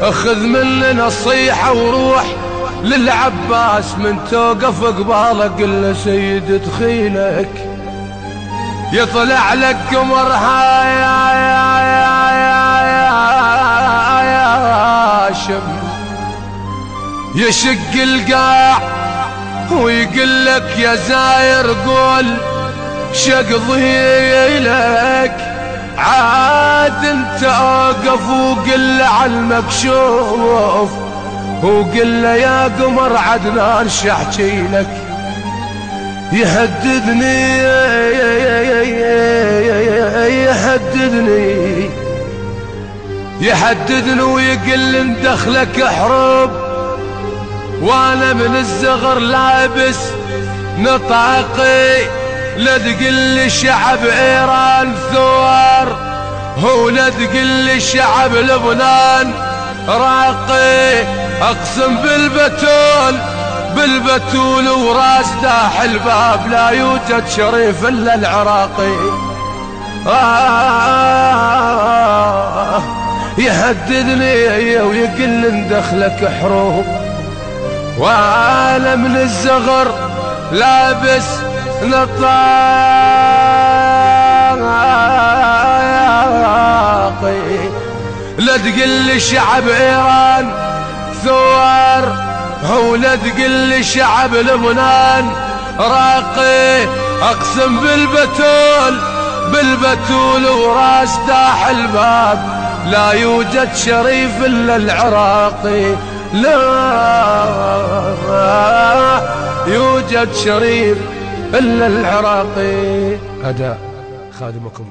خذ مني نصيحة وروح للعباس من توقف قبالك قل له سيد دخيلك يطلع لك قمر هاشم يشق القاع ويقول لك يا زاير قول شقضي لك عاد انت اوقف وقل له على المكشوف وقل له يا قمر عدنان شحكي لك يهددني يهددني ويقل ندخلك حروب وانا من الزغر لابس نطاقي لا تقل شعب ايران ثوار ولا تقل شعب لبنان راقي اقسم بالبتول وراس داح الباب لا يوجد شريف الا العراقي يهددني ويقل ندخلك حروب وانا من الزغر لابس نطاقي لا تقل شعب ايران ثوار ولا تقل شعب لبنان راقي اقسم بالبتول وراس داح الباب لا يوجد شريف الا العراقي لا يوجد شريف الا العراقي. أداء خادمكم